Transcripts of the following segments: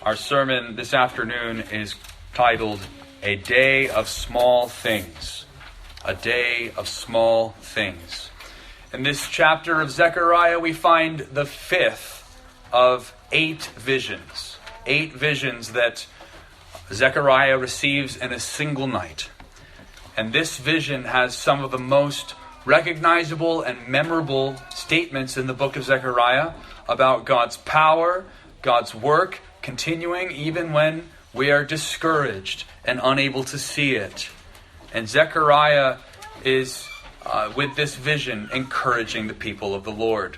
Our sermon this afternoon is titled, A Day of Small Things. A Day of Small Things. In this chapter of Zechariah, we find the fifth of 8 visions. 8 visions that Zechariah receives in a single night. And this vision has some of the most recognizable and memorable statements in the book of Zechariah about God's power, God's work, continuing even when we are discouraged and unable to see it. And Zechariah is, with this vision, encouraging the people of the Lord.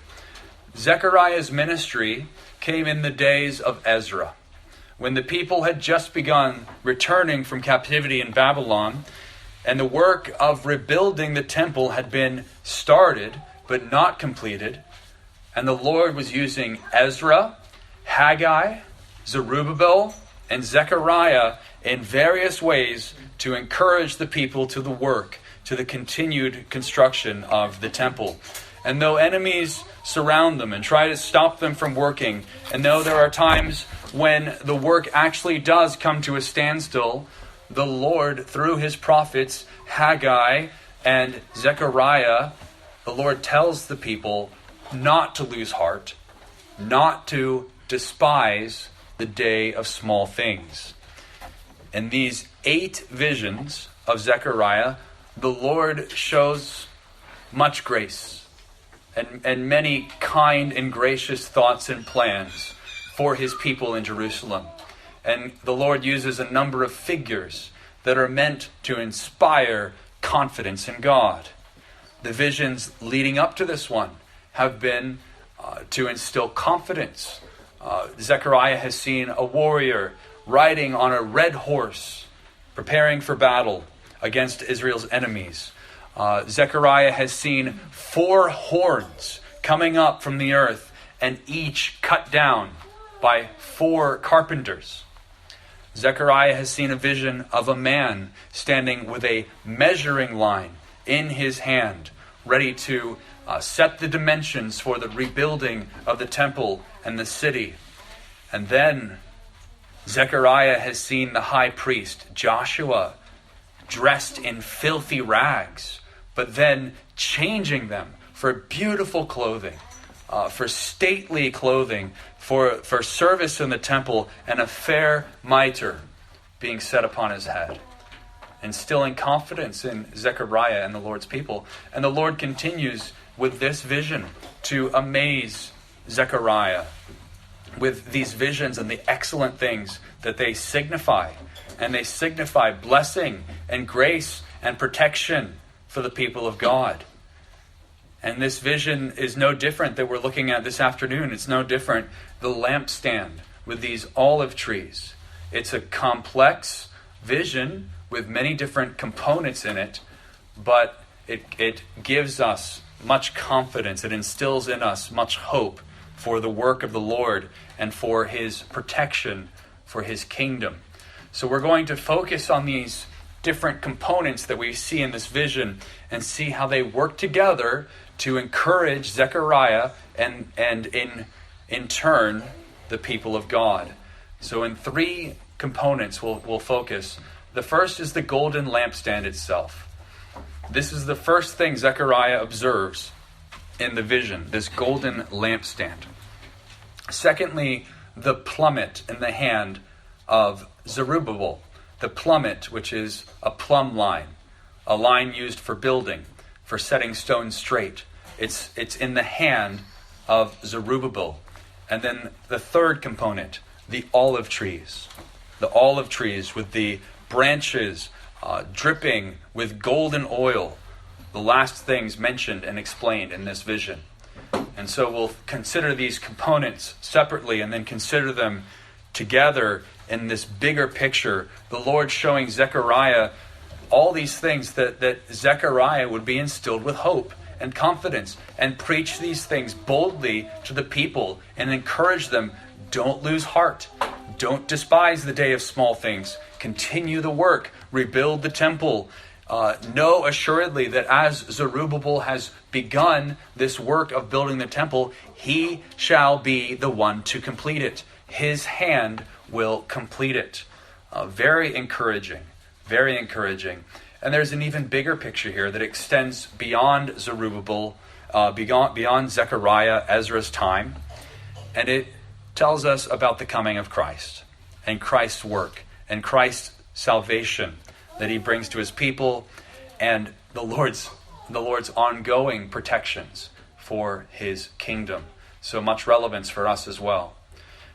Zechariah's ministry came in the days of Ezra, when the people had just begun returning from captivity in Babylon, and the work of rebuilding the temple had been started, but not completed. And the Lord was using Ezra, Haggai, Zerubbabel, and Zechariah in various ways to encourage the people to the work, to the continued construction of the temple. And though enemies surround them and try to stop them from working, and though there are times when the work actually does come to a standstill, the Lord, through his prophets, Haggai and Zechariah, the Lord tells the people not to lose heart, not to despise the day of small things. In these 8 visions of Zechariah, the Lord shows much grace and many kind and gracious thoughts and plans for his people in Jerusalem. And the Lord uses a number of figures that are meant to inspire confidence in God. The visions leading up to this one have been to instill confidence. Zechariah has seen a warrior riding on a red horse, preparing for battle against Israel's enemies. Zechariah has seen 4 horns coming up from the earth, and each cut down by 4 carpenters. Zechariah has seen a vision of a man standing with a measuring line in his hand, ready to set the dimensions for the rebuilding of the temple and the city. And then Zechariah has seen the high priest, Joshua, dressed in filthy rags, but then changing them for beautiful clothing, for stately clothing, for service in the temple, and a fair mitre being set upon his head, instilling confidence in Zechariah and the Lord's people. And the Lord continues with this vision to amaze Zechariah with these visions and the excellent things that they signify. And they signify blessing and grace and protection for the people of God. And this vision is no different that we're looking at this afternoon. It's no different. The lampstand with these olive trees. It's a complex vision with many different components in it, but it gives us much confidence. It instills in us much hope for the work of the Lord and for his protection, for his kingdom. So we're going to focus on these different components that we see in this vision and see how they work together to encourage Zechariah and in turn the people of God. So in 3 components we'll focus. The first is the golden lampstand itself. This is the first thing Zechariah observes in the vision, this golden lampstand. Secondly, the plummet in the hand of Zerubbabel. The plummet, which is a plumb line, a line used for building, for setting stones straight. It's in the hand of Zerubbabel. And then the third component, the olive trees. The olive trees with the branches dripping with golden oil. The last things mentioned and explained in this vision. And so we'll consider these components separately and then consider them together in this bigger picture. The Lord showing Zechariah all these things that Zechariah would be instilled with hope and confidence and preach these things boldly to the people and encourage them. Don't lose heart. Don't despise the day of small things. Continue the work. Rebuild the temple. Know assuredly that as Zerubbabel has begun this work of building the temple, he shall be the one to complete it. his hand will complete it. Very encouraging, very encouraging. And there's an even bigger picture here that extends beyond Zerubbabel, beyond Zechariah, Ezra's time. And it tells us about the coming of Christ and Christ's work and Christ's salvation that he brings to his people, and the Lord's ongoing protections for his kingdom. So much relevance for us as well.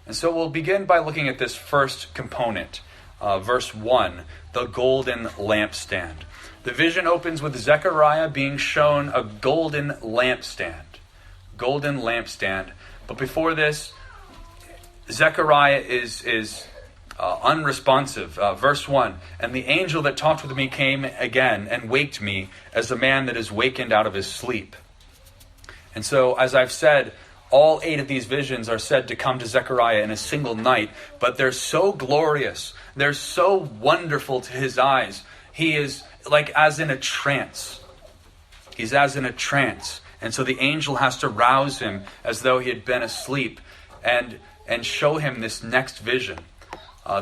And so we'll begin by looking at this first component, verse 1, the golden lampstand. The vision opens with Zechariah being shown a golden lampstand. Golden lampstand. But before this, Zechariah is unresponsive. Verse 1, and the angel that talked with me came again and waked me as a man that is wakened out of his sleep. And so, as I've said, all 8 of these visions are said to come to Zechariah in a single night, but they're so glorious. They're so wonderful to his eyes. He is like as in a trance. He's as in a trance. And so the angel has to rouse him as though he had been asleep and show him this next vision.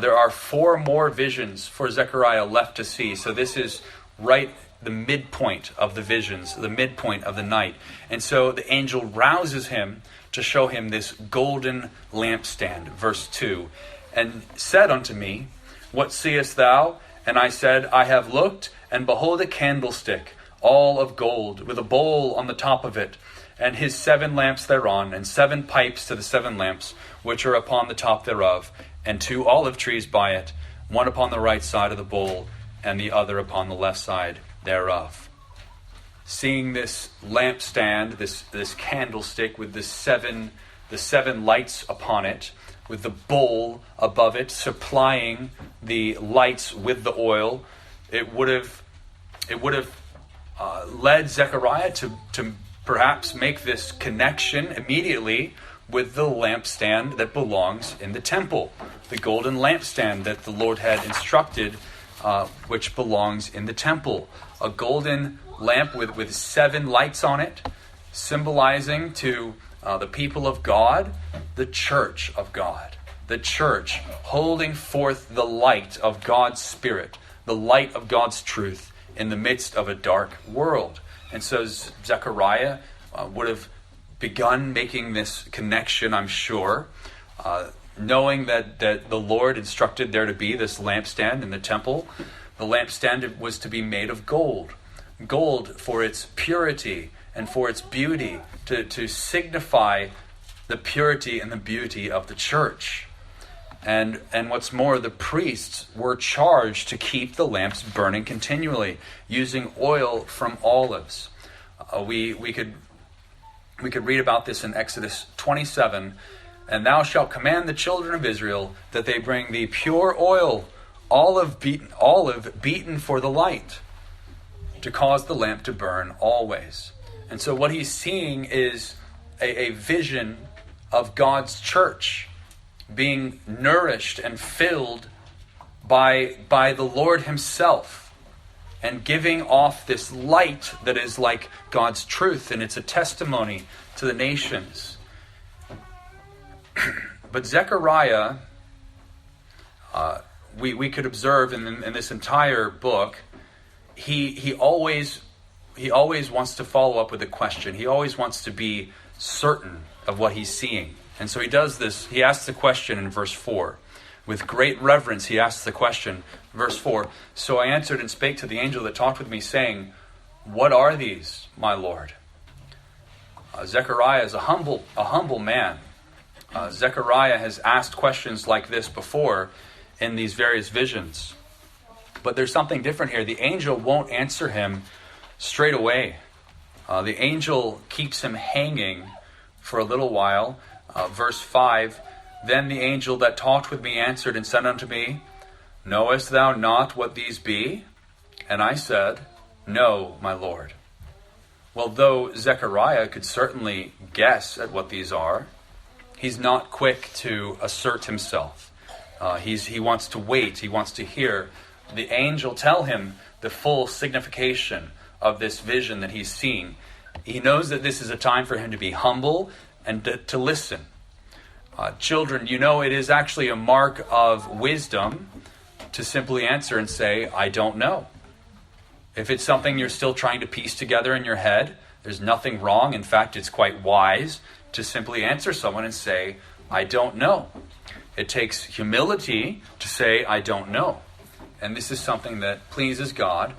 There are 4 more visions for Zechariah left to see. So this is right the midpoint of the visions, the midpoint of the night. And so the angel rouses him to show him this golden lampstand. Verse 2, and said unto me, what seest thou? And I said, I have looked, and behold a candlestick, all of gold, with a bowl on the top of it, and his 7 lamps thereon, and 7 pipes to the 7 lamps, which are upon the top thereof, and 2 olive trees by it, one upon the right side of the bowl, and the other upon the left side thereof. Seeing this lampstand, this candlestick with the seven lights upon it, with the bowl above it supplying the lights with the oil, it would have led Zechariah to perhaps make this connection immediately with the lampstand that belongs in the temple, the golden lampstand that the Lord had instructed, which belongs in the temple. A golden lamp with 7 lights on it, symbolizing to the people of God, the church of God. The church holding forth the light of God's Spirit, the light of God's truth in the midst of a dark world. And so Zechariah would have begun making this connection, I'm sure, knowing that the Lord instructed there to be this lampstand in the temple. The lampstand was to be made of gold. Gold for its purity and for its beauty, to signify the purity and the beauty of the church. And what's more, the priests were charged to keep the lamps burning continually, using oil from olives. We could read about this in Exodus 27. And thou shalt command the children of Israel that they bring thee pure oil, olive beaten for the light, to cause the lamp to burn always. And so what he's seeing is a vision of God's church being nourished and filled by the Lord himself, and giving off this light that is like God's truth, and it's a testimony to the nations. But Zechariah, we could observe in this entire book, he always wants to follow up with a question. He always wants to be certain of what he's seeing. And so he does this. He asks the question in verse 4. With great reverence he asks the question. Verse 4, so I answered and spake to the angel that talked with me, saying, what are these, my Lord? Zechariah is a humble man. Zechariah has asked questions like this before in these various visions. But there's something different here. The angel won't answer him straight away. The angel keeps him hanging for a little while. Verse 5, then the angel that talked with me answered and said unto me, knowest thou not what these be? And I said, no, my Lord. Well, though Zechariah could certainly guess at what these are, he's not quick to assert himself. He wants to wait. He wants to hear the angel tell him the full signification of this vision that he's seeing. He knows that this is a time for him to be humble and to listen. Children, you know it is actually a mark of wisdom to simply answer and say, I don't know. If it's something you're still trying to piece together in your head, there's nothing wrong. In fact, it's quite wise to simply answer someone and say, I don't know. It takes humility to say, I don't know. And this is something that pleases God.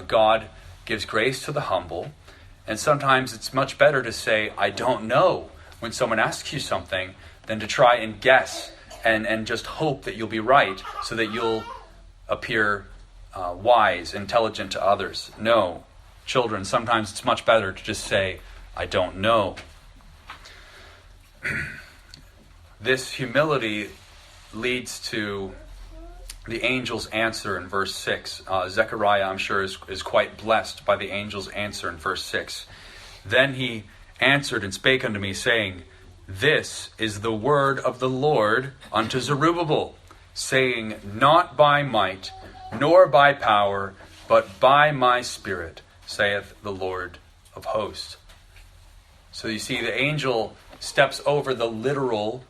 God gives grace to the humble. And sometimes it's much better to say, I don't know, when someone asks you something, than to try and guess and just hope that you'll be right so that you'll appear wise, intelligent to others. No, children, sometimes it's much better to just say, I don't know. This humility leads to the angel's answer in verse 6. Zechariah, I'm sure, is quite blessed by the angel's answer in verse 6. Then he answered and spake unto me, saying, This is the word of the Lord unto Zerubbabel, saying, Not by might, nor by power, but by my Spirit, saith the Lord of hosts. So you see, the angel steps over the literal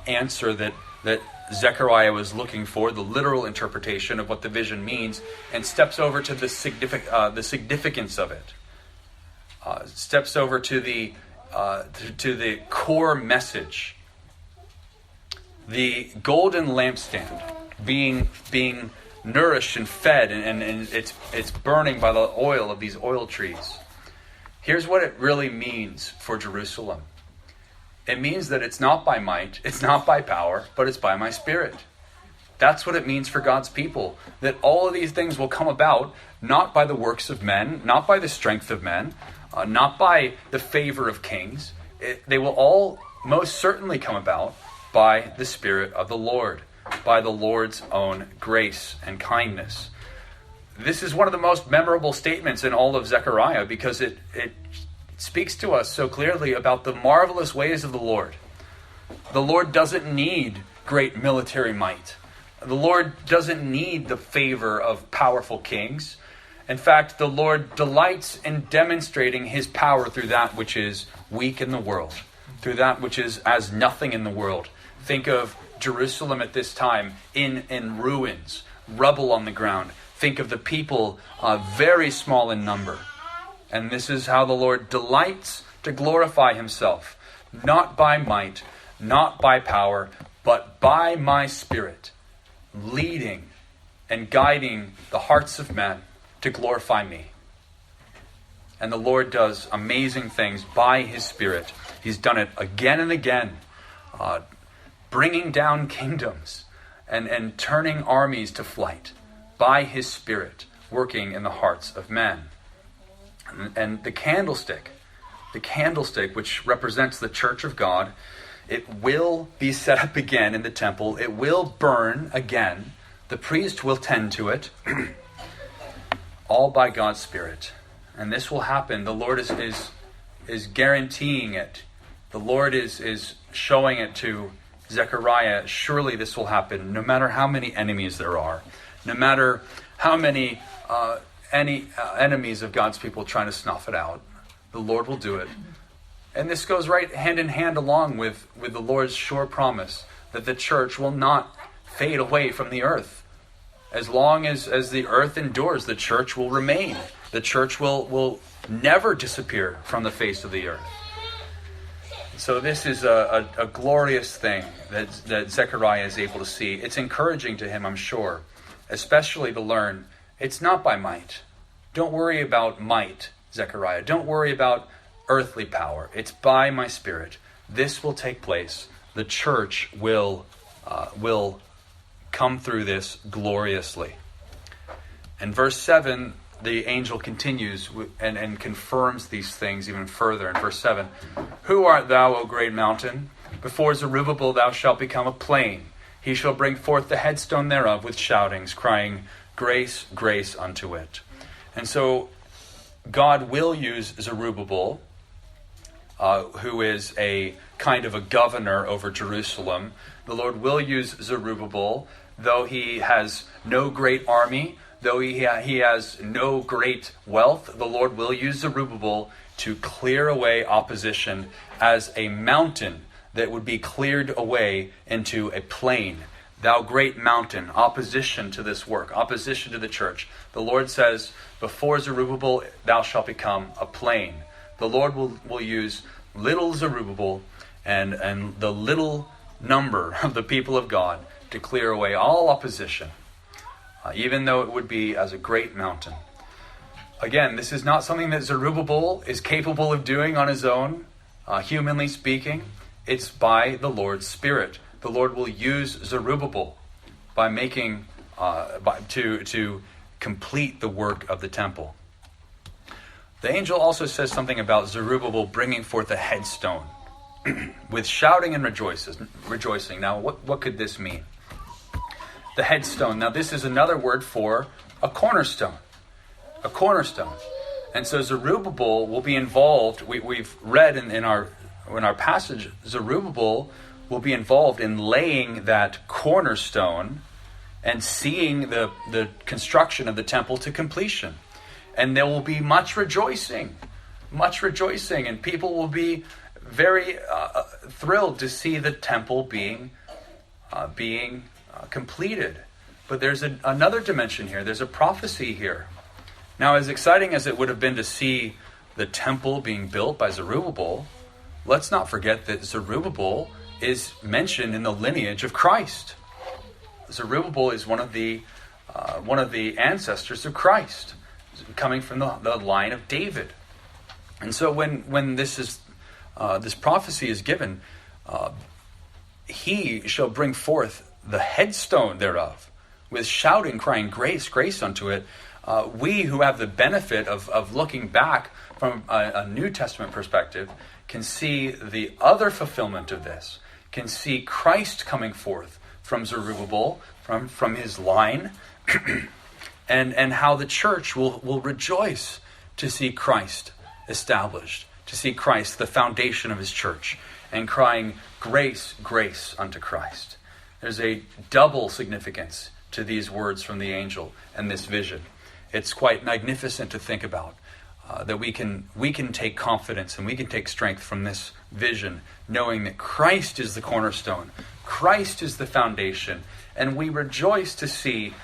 answer that Zechariah was looking for, the literal interpretation of what the vision means, and steps over to the significance of it. Steps over to the core message. The golden lampstand being nourished and fed, and it's burning by the oil of these oil trees. Here's what it really means for Jerusalem. It means that it's not by might, it's not by power, but it's by my Spirit. That's what it means for God's people. That all of these things will come about not by the works of men, not by the strength of men, not by the favor of kings. They will all most certainly come about by the Spirit of the Lord, by the Lord's own grace and kindness. This is one of the most memorable statements in all of Zechariah because it speaks to us so clearly about the marvelous ways of the Lord. The Lord doesn't need great military might. The Lord doesn't need the favor of powerful kings. In fact, the Lord delights in demonstrating his power through that which is weak in the world, through that which is as nothing in the world. Think of Jerusalem at this time in ruins, rubble on the ground. Think of the people very small in number. And this is how the Lord delights to glorify himself, not by might, not by power, but by my Spirit, leading and guiding the hearts of men to glorify me. And the Lord does amazing things by his Spirit. He's done it again and again, bringing down kingdoms and turning armies to flight by his Spirit, working in the hearts of men. And the candlestick, which represents the church of God, it will be set up again in the temple. It will burn again. The priest will tend to it, all by God's Spirit. And this will happen. The Lord is guaranteeing it. The Lord is showing it to Zechariah. Surely this will happen, no matter how many enemies there are, no matter how many enemies of God's people trying to snuff it out. The Lord will do it. And this goes right hand in hand along with the Lord's sure promise that the church will not fade away from the earth. As long as the earth endures, the church will remain. The church will never disappear from the face of the earth. So this is a glorious thing that Zechariah is able to see. It's encouraging to him, I'm sure, especially to learn it's not by might. Don't worry about might, Zechariah. Don't worry about earthly power. It's by my Spirit. This will take place. The church will come through this gloriously. In verse 7, the angel continues and confirms these things even further. In verse 7, Who art thou, O great mountain? Before Zerubbabel thou shalt become a plain. He shall bring forth the headstone thereof with shoutings, crying, Grace, grace unto it. And so God will use Zerubbabel, who is a kind of a governor over Jerusalem. The Lord will use Zerubbabel, though he has no great army, though he has no great wealth. The Lord will use Zerubbabel to clear away opposition as a mountain that would be cleared away into a plain. Thou great mountain, opposition to this work, opposition to the church. The Lord says, before Zerubbabel, thou shalt become a plain. The Lord will use little Zerubbabel and the little number of the people of God to clear away all opposition, even though it would be as a great mountain. Again, this is not something that Zerubbabel is capable of doing on his own, humanly speaking. It's by the Lord's Spirit. The Lord will use Zerubbabel by making to complete the work of the temple. The angel also says something about Zerubbabel bringing forth a headstone with shouting and rejoicing. Now, what could this mean? The headstone. Now, this is another word for a cornerstone. A cornerstone. And so Zerubbabel will be involved. We've read in our passage, Zerubbabel will be involved in laying that cornerstone and seeing the construction of the temple to completion. And there will be much rejoicing, and people will be very thrilled to see the temple being completed. But there's another dimension here. There's a prophecy here. Now, as exciting as it would have been to see the temple being built by Zerubbabel, let's not forget that Zerubbabel is mentioned in the lineage of Christ. Zerubbabel is one of the ancestors of Christ, coming from the line of David. And so when this prophecy is given, he shall bring forth the headstone thereof, with shouting, crying, grace, grace unto it. We who have the benefit of looking back from a New Testament perspective can see the other fulfillment of this, can see Christ coming forth from Zerubbabel, from his line, and how the church will rejoice to see Christ established, to see Christ, the foundation of his church, and crying, grace, grace unto Christ. There's a double significance to these words from the angel and this vision. It's quite magnificent to think about, that we can take confidence and we can take strength from this vision, knowing that Christ is the cornerstone, Christ is the foundation, and we rejoice to see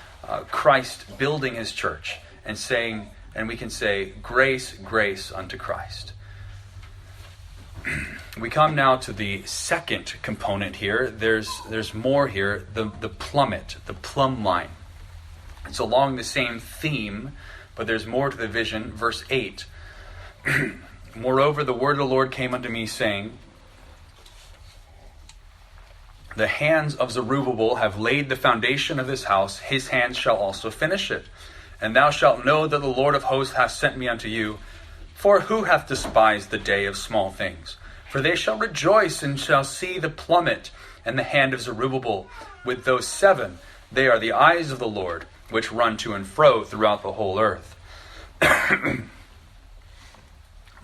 Christ building his church and we can say, grace, grace unto Christ. We come now to the second component here. There's more here, the plummet, the plumb line. It's along the same theme, but there's more to the vision. Verse 8. Moreover, the word of the Lord came unto me, saying, the hands of Zerubbabel have laid the foundation of this house, his hands shall also finish it. And thou shalt know that the Lord of hosts hath sent me unto you. For who hath despised the day of small things? For they shall rejoice and shall see the plummet and the hand of Zerubbabel. With those 7, they are the eyes of the Lord, which run to and fro throughout the whole earth.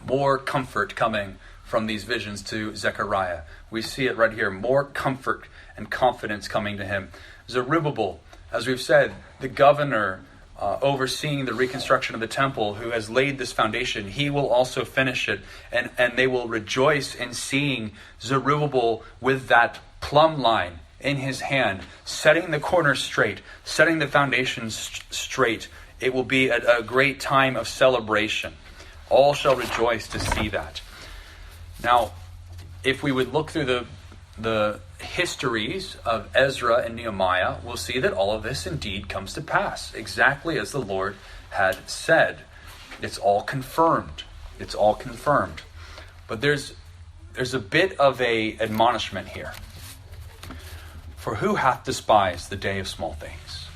More comfort coming from these visions to Zechariah. We see it right here. More comfort and confidence coming to him. Zerubbabel, as we've said, the governor overseeing the reconstruction of the temple, who has laid this foundation, he will also finish it. And they will rejoice in seeing Zerubbabel with that plumb line in his hand, setting the corners straight, setting the foundations straight. It will be a great time of celebration. All shall rejoice to see that. Now, if we would look through the histories of Ezra and Nehemiah, we'll see that all of this indeed comes to pass, exactly as the Lord had said. It's all confirmed. It's all confirmed. But there's a bit of a admonishment here. For who hath despised the day of small things?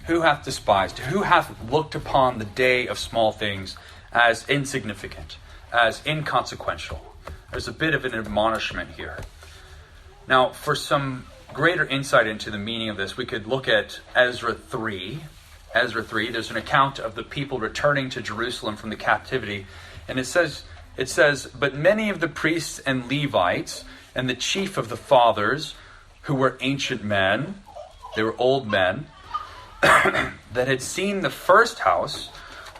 Who hath despised? Who hath looked upon the day of small things as insignificant, as inconsequential? There's a bit of an admonishment here. Now, for some greater insight into the meaning of this, we could look at Ezra 3. Ezra 3, there's an account of the people returning to Jerusalem from the captivity. And it says, but many of the priests and Levites and the chief of the fathers, who were ancient men, they were old men, that had seen the first house,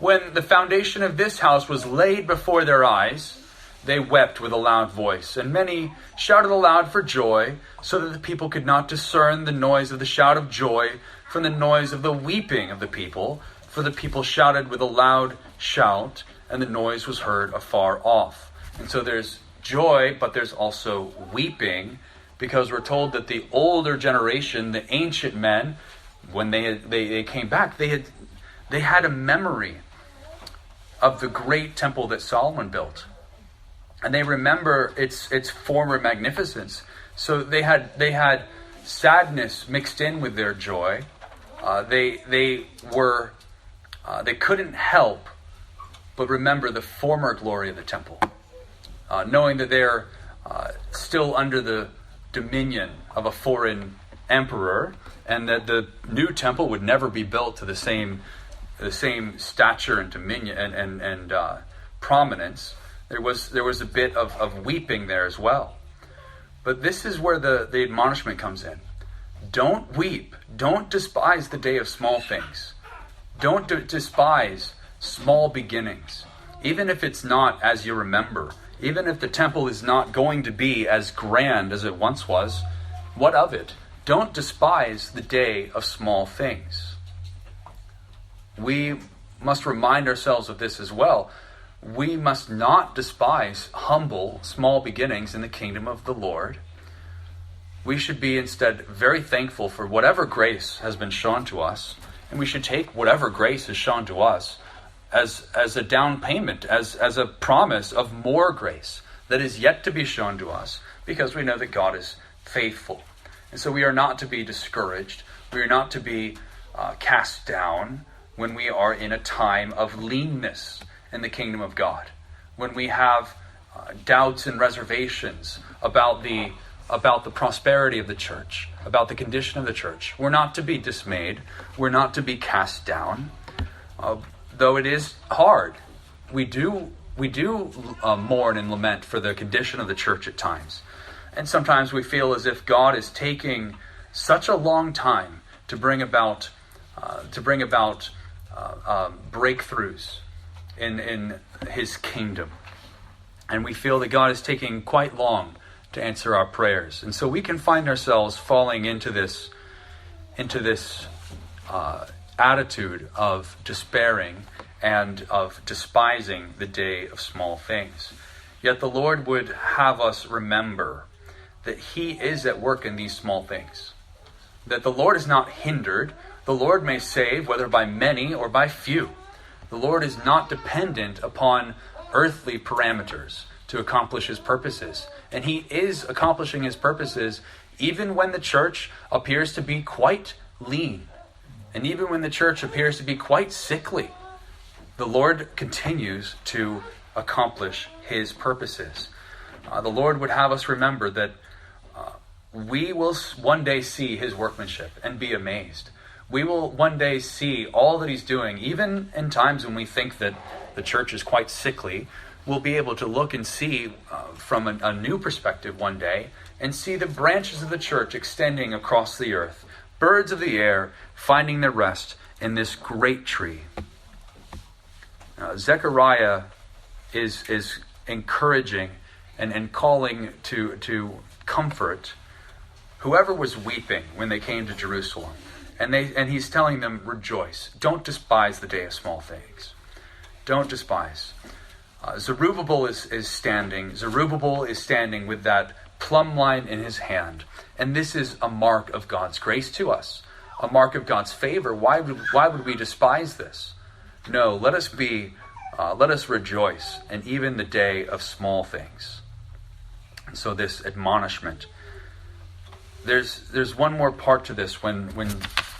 when the foundation of this house was laid before their eyes, they wept with a loud voice, and many shouted aloud for joy, so that the people could not discern the noise of the shout of joy from the noise of the weeping of the people. For the people shouted with a loud shout, and the noise was heard afar off. And so there's joy, but there's also weeping, because we're told that the older generation, the ancient men, when they came back, they had a memory of the great temple that Solomon built, and they remember its former magnificence. So they had sadness mixed in with their joy. They couldn't help but remember the former glory of the temple, knowing that they're still under the dominion of a foreign emperor, and that the new temple would never be built to the same stature and dominion and prominence. There was a bit of weeping there as well. But this is where the admonishment comes in. Don't weep. Don't despise the day of small things. Don't despise small beginnings. Even if it's not as you remember, even if the temple is not going to be as grand as it once was, what of it? Don't despise the day of small things. We must remind ourselves of this as well. We must not despise humble, small beginnings in the kingdom of the Lord. We should be instead very thankful for whatever grace has been shown to us, and we should take whatever grace is shown to us as a down payment, as a promise of more grace that is yet to be shown to us, because we know that God is faithful. And so we are not to be discouraged. We are not to be cast down when we are in a time of leanness in the kingdom of God, when we have doubts and reservations about the prosperity of the church, about the condition of the church. We're not to be dismayed. We're not to be cast down. Though it is hard, we do mourn and lament for the condition of the church at times. And sometimes we feel as if God is taking such a long time to bring about breakthroughs in His kingdom, and we feel that God is taking quite long to answer our prayers, and so we can find ourselves falling into this attitude of despairing and of despising the day of small things. Yet the Lord would have us remember that He is at work in these small things, that the Lord is not hindered. The Lord may save, whether by many or by few. The Lord is not dependent upon earthly parameters to accomplish His purposes. And He is accomplishing His purposes even when the church appears to be quite lean. And even when the church appears to be quite sickly, the Lord continues to accomplish His purposes. The Lord would have us remember that we will one day see His workmanship and be amazed. We will one day see all that He's doing, even in times when we think that the church is quite sickly. We'll be able to look and see from a new perspective one day, and see the branches of the church extending across the earth, birds of the air finding their rest in this great tree. Zechariah is encouraging and calling to comfort whoever was weeping when they came to Jerusalem. And he's telling them, rejoice. Don't despise the day of small things. Don't despise. Zerubbabel is standing. Zerubbabel is standing with that plumb line in his hand. And this is a mark of God's grace to us. A mark of God's favor. Why would we despise this? No, let us rejoice in even the day of small things. And so this admonishment. There's one more part to this when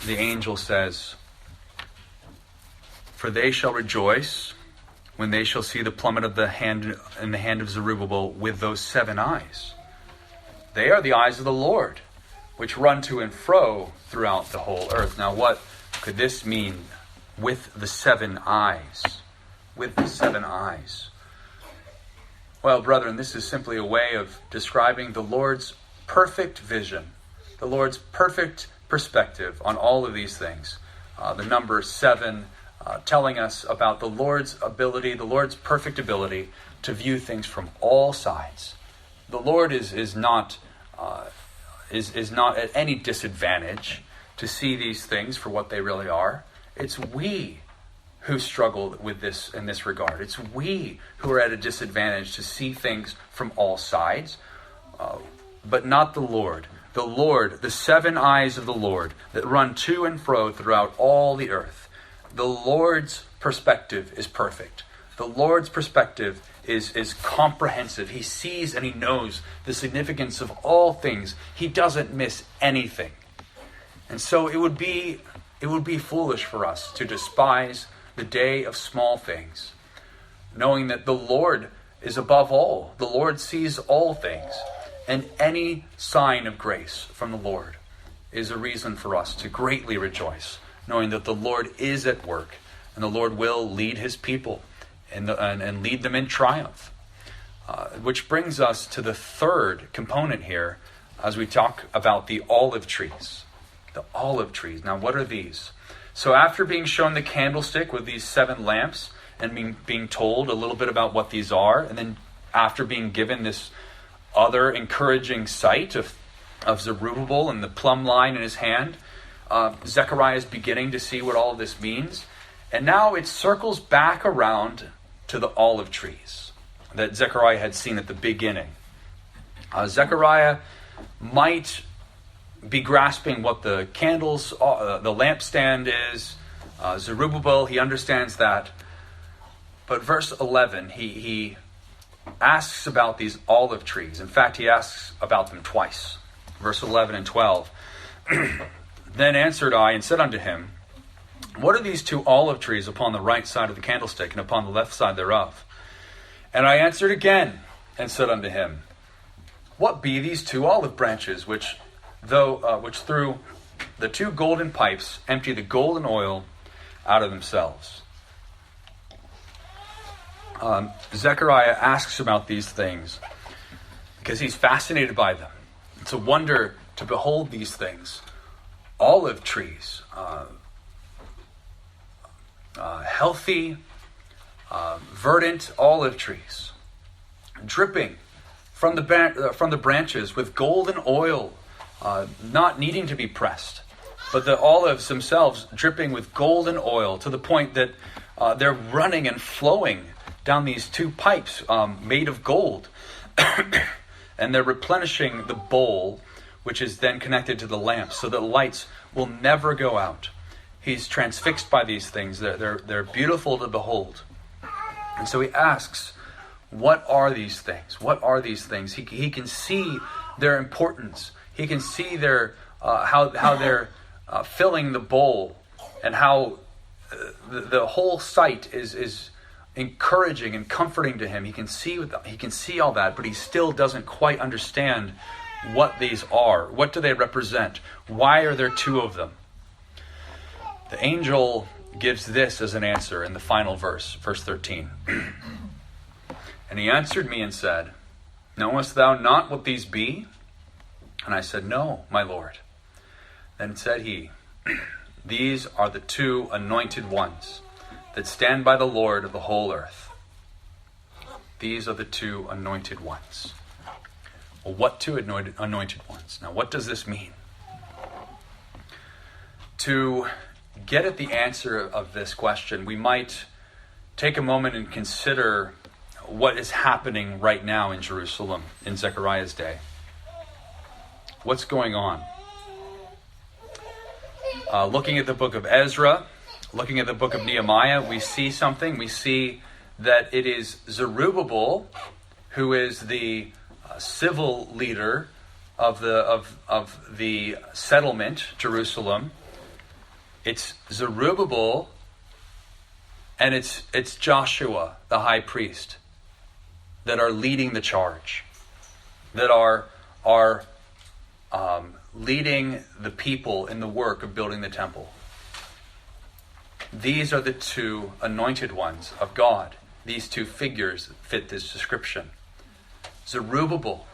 the angel says, for they shall rejoice when they shall see the plummet of the hand in the hand of Zerubbabel with those 7 eyes. They are the eyes of the Lord, which run to and fro throughout the whole earth. Now, what could this mean with the 7 eyes? With the 7 eyes. Well, brethren, this is simply a way of describing the Lord's perfect vision, the Lord's perfect perspective on all of these things. The number 7 telling us about the Lord's ability, the Lord's perfect ability to view things from all sides. The Lord is not at any disadvantage to see these things for what they really are. It's we who struggle with this in this regard. It's we who are at a disadvantage to see things from all sides, but not the Lord. The Lord, the seven eyes of the Lord that run to and fro throughout all the earth. The Lord's perspective is perfect. The Lord's perspective is comprehensive. He sees and he knows the significance of all things. He doesn't miss anything. And so it would be foolish for us to despise the day of small things, knowing that the Lord is above all. The Lord sees all things. And any sign of grace from the Lord is a reason for us to greatly rejoice, knowing that the Lord is at work and the Lord will lead his people and lead them in triumph. Which brings us to the third component here as we talk about the olive trees. The olive trees. Now, what are these? So after being shown the candlestick with these 7 lamps and being told a little bit about what these are, and then after being given this other encouraging sight of Zerubbabel and the plumb line in his hand, Zechariah is beginning to see what all of this means. And now it circles back around to the olive trees that Zechariah had seen at the beginning. Zechariah might be grasping what the candles, the lampstand is. Zerubbabel, he understands that. But verse 11, he asks about these olive trees. In fact, he asks about them twice. Verse 11 and 12. Then answered I and said unto him, what are these 2 olive trees upon the right side of the candlestick and upon the left side thereof? And I answered again and said unto him, what be these 2 olive branches which through the 2 golden pipes empty the golden oil out of themselves? Zechariah asks about these things because he's fascinated by them. It's a wonder to behold these things. Olive trees, healthy, verdant olive trees, dripping from the branches with golden oil, not needing to be pressed, but the olives themselves dripping with golden oil to the point that they're running and flowing down these 2 pipes made of gold. And they're replenishing the bowl, which is then connected to the lamp, so that lights will never go out. He's transfixed by these things. They're beautiful to behold. And so he asks, what are these things? What are these things? He can see their importance. He can see their how they're filling the bowl, and how the whole sight is encouraging and comforting to him. He can see all that, but he still doesn't quite understand what these are. What do they represent? Why are there 2 of them? The angel gives this as an answer in the final verse, verse 13. And he answered me and said, knowest thou not what these be? And I said, no, my Lord. Then said he, these are the 2 anointed ones that stand by the Lord of the whole earth. These are the 2 anointed ones. Well, what 2 anointed ones? Now, what does this mean? To get at the answer of this question, we might take a moment and consider what is happening right now in Jerusalem in Zechariah's day. What's going on? Looking at the book of Ezra, looking at the book of Nehemiah, we see something. We see that it is Zerubbabel who is the civil leader of the settlement, Jerusalem. It's Zerubbabel and it's Joshua, the high priest, that are leading the charge, that are leading the people in the work of building the temple. These are the 2 anointed ones of God. These 2 figures fit this description. Zerubbabel,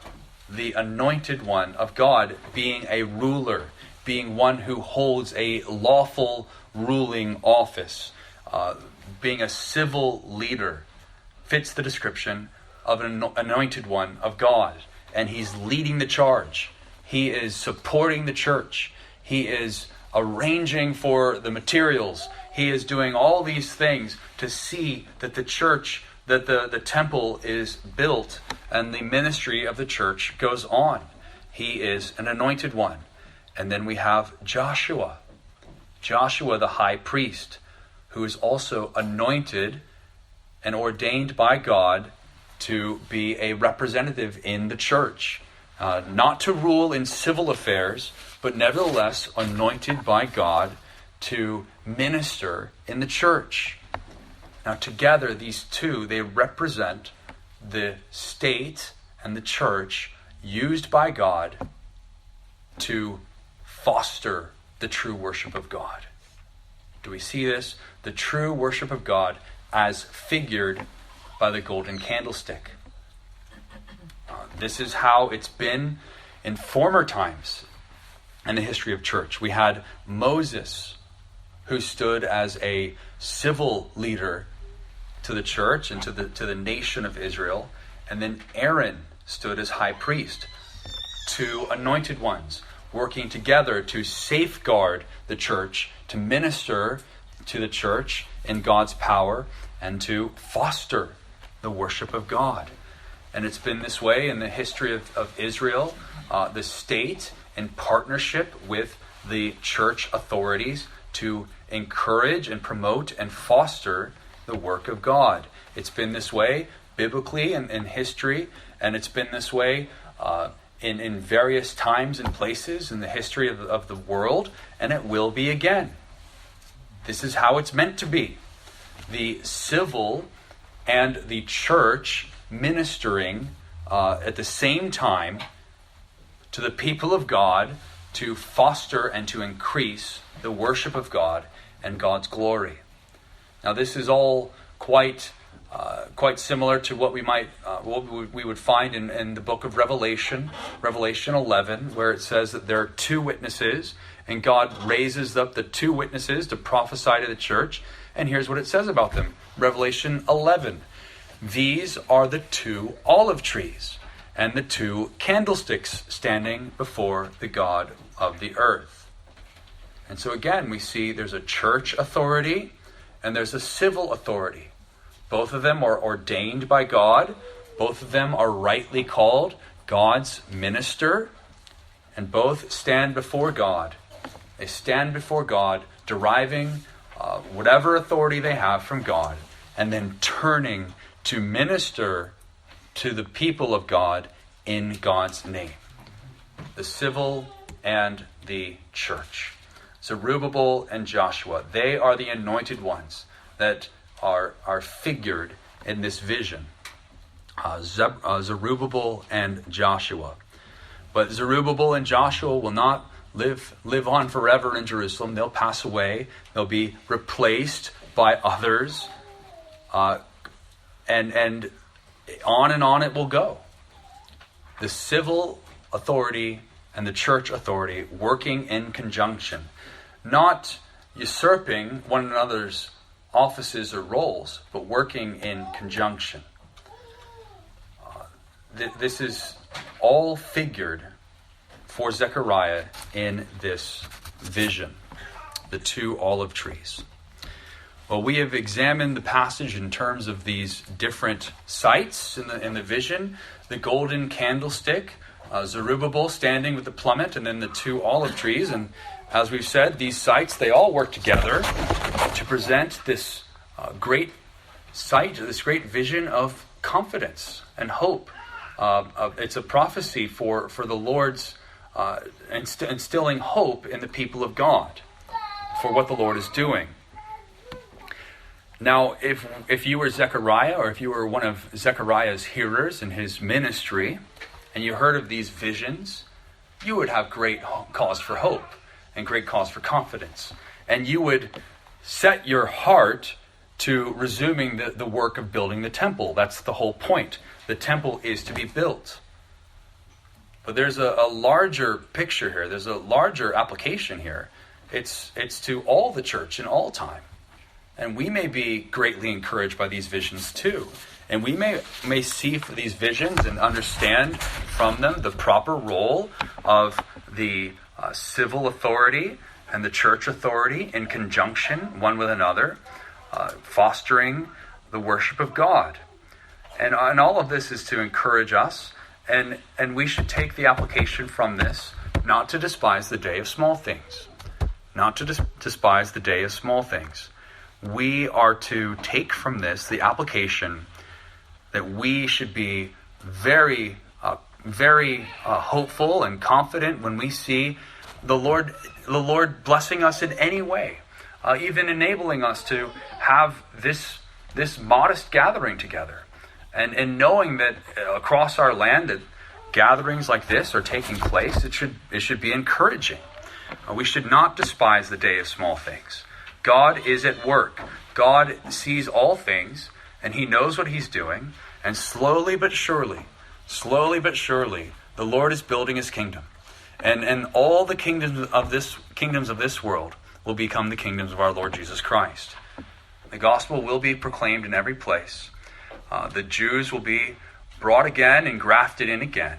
the anointed one of God, being a ruler, being one who holds a lawful ruling office, being a civil leader, fits the description of an anointed one of God. And he's leading the charge. He is supporting the church. He is arranging for the materials. He is doing all these things to see that the church, that the temple is built and the ministry of the church goes on. He is an anointed one. And then we have Joshua. Joshua, the high priest, who is also anointed and ordained by God to be a representative in the church. Not to rule in civil affairs, but nevertheless anointed by God to minister in the church. Now together, these two, they represent the state and the church used by God to foster the true worship of God. Do we see this? The true worship of God as figured by the golden candlestick. This is how it's been in former times in the history of church. We had Moses, who stood as a civil leader to the church and to the nation of Israel, and then Aaron stood as high priest. Two anointed ones working together to safeguard the church, to minister to the church in God's power, and to foster the worship of God. And it's been this way in the history of Israel, the state in partnership with the church authorities to encourage and promote and foster the work of God. It's been this way biblically and in history, and it's been this way in various times and places in the history of the world, and it will be again. This is how it's meant to be. The civil and the church ministering at the same time to the people of God to foster and to increase the worship of God and God's glory. Now this is all quite similar to what we would find in the book of Revelation 11, where it says that there are two witnesses, and God raises up the two witnesses to prophesy to the church. And here's what it says about them. Revelation 11. These are the two olive trees and the two candlesticks standing before the God of the earth. And so again, we see there's a church authority and there's a civil authority. Both of them are ordained by God. Both of them are rightly called God's minister. And both stand before God. They stand before God, deriving whatever authority they have from God, and then turning to minister to the people of God in God's name. The civil and the church. Zerubbabel and Joshua, they are the anointed ones that are figured in this vision. Zerubbabel and Joshua. But Zerubbabel and Joshua will not live on forever in Jerusalem. They'll pass away. They'll be replaced by others. And on it will go. The civil authority and the church authority working in conjunction, not usurping one another's offices or roles, but working in conjunction. This is all figured for Zechariah in this vision, the two olive trees. Well, we have examined the passage in terms of these different sites in the vision. The golden candlestick, Zerubbabel standing with the plummet, and then the two olive trees. And as we've said, these sites, they all work together to present this great sight, this great vision of confidence and hope. It's a prophecy for the Lord's instilling hope in the people of God for what the Lord is doing. Now, if you were Zechariah, or if you were one of Zechariah's hearers in his ministry, and you heard of these visions, you would have great cause for hope and great cause for confidence. And you would set your heart to resuming the work of building the temple. That's the whole point. The temple is to be built. But there's a larger picture here. There's a larger application here. It's to all the church in all time. And we may be greatly encouraged by these visions too. And we may see for these visions and understand from them the proper role of the civil authority and the church authority in conjunction one with another, fostering the worship of God. And all of this is to encourage us, and we should take the application from this, not to despise the day of small things. Not to despise the day of small things. We are to take from this the application that we should be very hopeful and confident when we see the Lord blessing us in any way, even enabling us to have this modest gathering together, and knowing that across our land that gatherings like this are taking place. It should be encouraging. We should not despise the day of small things. God is at work. God sees all things, and He knows what He's doing. And slowly but surely, the Lord is building His kingdom. And all the kingdoms of this world will become the kingdoms of our Lord Jesus Christ. The gospel will be proclaimed in every place. The Jews will be brought again and grafted in again.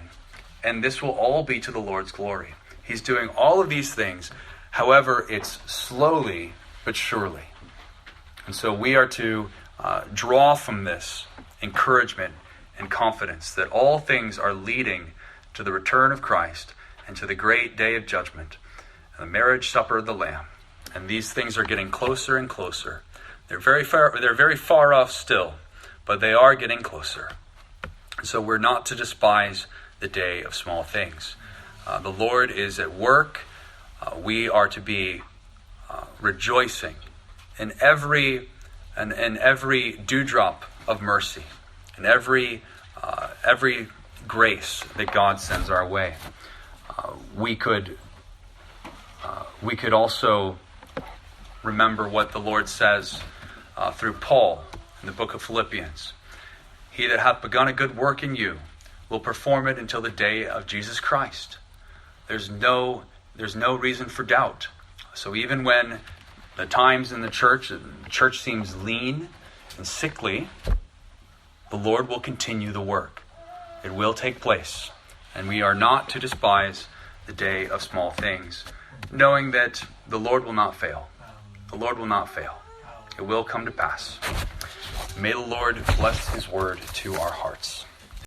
And this will all be to the Lord's glory. He's doing all of these things. However, it's slowly but surely. And so we are to draw from this encouragement and confidence that all things are leading to the return of Christ and to the great day of judgment and the marriage supper of the Lamb. And these things are getting closer and closer. They're very far off still, but they are getting closer. So we're not to despise the day of small things. The Lord is at work. We are to be rejoicing in every dewdrop of mercy, and every grace that God sends our way. We could also remember what the Lord says through Paul in the book of Philippians. He that hath begun a good work in you will perform it until the day of Jesus Christ. There's no reason for doubt. So even when the times in the church seems lean and sickly, the Lord will continue the work. It will take place. And we are not to despise the day of small things, knowing that the Lord will not fail. The Lord will not fail. It will come to pass. May the Lord bless His word to our hearts.